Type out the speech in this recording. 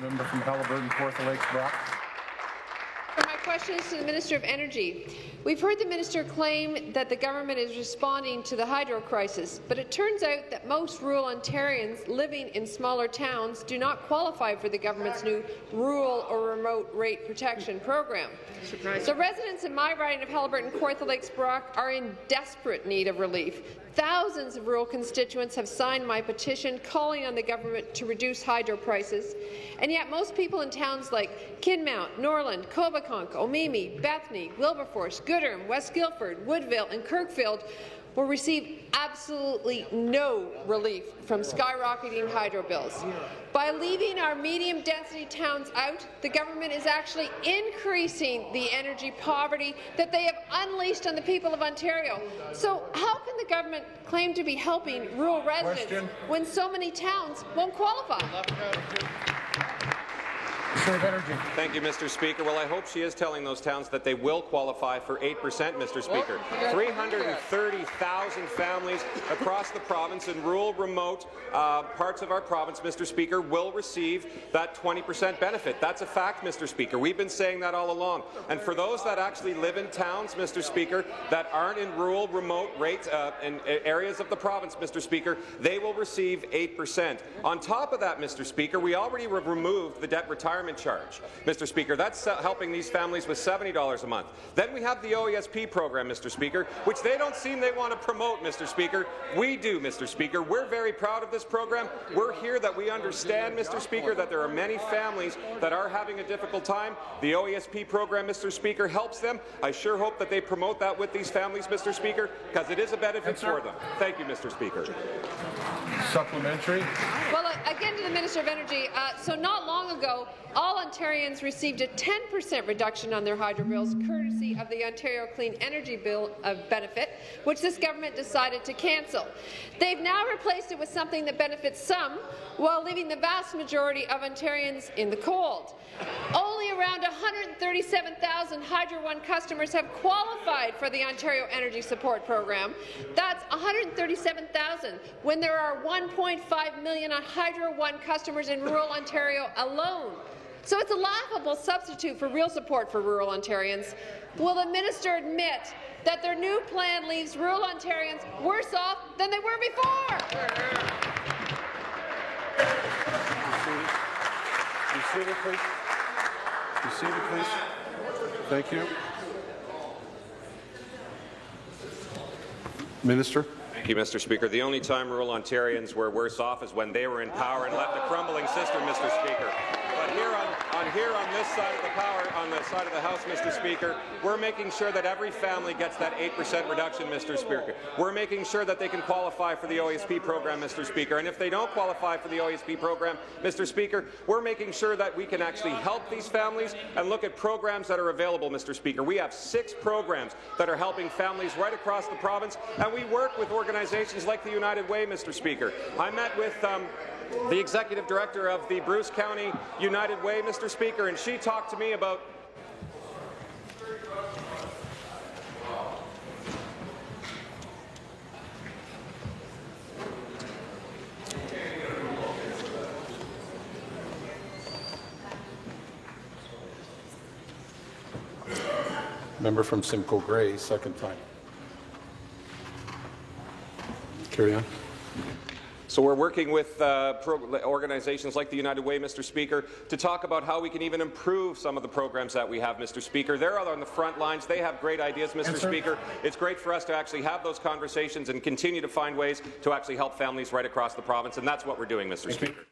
Member from Haliburton, Kawartha Lakes, Brock. My question is to the Minister of Energy. We've heard the minister claim that the government is responding to the hydro crisis, but it turns out that most rural Ontarians living in smaller towns do not qualify for the government's new rural or remote rate protection program. So residents in my riding of Haliburton, Kawartha Lakes, Brock are in desperate need of relief. Thousands of rural constituents have signed my petition calling on the government to reduce hydro prices, and yet most people in towns like Kinmount, Norland, Cobeconk, Omemee, Bethany, Wilberforce, Gooderham, West Guildford, Woodville and Kirkfield will receive absolutely no relief from skyrocketing hydro bills. By leaving our medium-density towns out, the government is actually increasing the energy poverty that they have unleashed on the people of Ontario. So how can the government claim to be helping rural residents when so many towns won't qualify? Thank you, Mr. Speaker. Well, I hope she is telling those towns that they will qualify for 8%, Mr. Speaker. 330,000 families across the province in rural, remote parts of our province, Mr. Speaker, will receive that 20% benefit. That's a fact, Mr. Speaker. We've been saying that all along. And for those that actually live in towns, Mr. Speaker, that aren't in rural, remote rates in areas of the province, Mr. Speaker, they will receive 8%. On top of that, Mr. Speaker, we already removed the debt retirement charge. Mr. Speaker, that's helping these families with $70 a month. Then we have the OESP program, Mr. Speaker, which they don't seem they want to promote, Mr. Speaker. We do, Mr. Speaker. We're very proud of this program. We're here that we understand, Mr. Speaker, that there are many families that are having a difficult time. The OESP program, Mr. Speaker, helps them. I sure hope that they promote that with these families, Mr. Speaker, because it is a benefit for them. Thank you, Mr. Speaker. Supplementary. Well, again to the Minister of Energy. So not long ago, all Ontarians received a 10% reduction on their hydro bills, courtesy of the Ontario Clean Energy Bill benefit, which this government decided to cancel. They've now replaced it with something that benefits some, while leaving the vast majority of Ontarians in the cold. Only around 137,000 Hydro One customers have qualified for the Ontario Energy Support Program. That's 137,000 when there are 1.5 million Hydro One customers in rural Ontario alone. So it's a laughable substitute for real support for rural Ontarians. Will the minister admit that their new plan leaves rural Ontarians worse off than they were before? Be seated, please. Be seated, please. Thank you. Minister. Thank you, Mr. Speaker. The only time rural Ontarians were worse off is when they were in power and left a crumbling system, Mr. Speaker. But here on this side of the power, on the side of the House, Mr. Speaker, we're making sure that every family gets that 8% reduction, Mr. Speaker. We're making sure that they can qualify for the OESP program, Mr. Speaker. And if they don't qualify for the OESP program, Mr. Speaker, we're making sure that we can actually help these families and look at programs that are available, Mr. Speaker. We have 6 programs that are helping families right across the province, and we work with organizations like the United Way, Mr. Speaker. I met with the executive director of the Bruce County United Way, Mr. Speaker, and she talked to me about Member from Simcoe Grey, second time. Carry on. So we're working with organizations like the United Way, Mr. Speaker, to talk about how we can even improve some of the programs that we have, Mr. Speaker. They're on the front lines. They have great ideas, Mr. Speaker. It's great for us to actually have those conversations and continue to find ways to actually help families right across the province, and that's what we're doing, Mr. Speaker.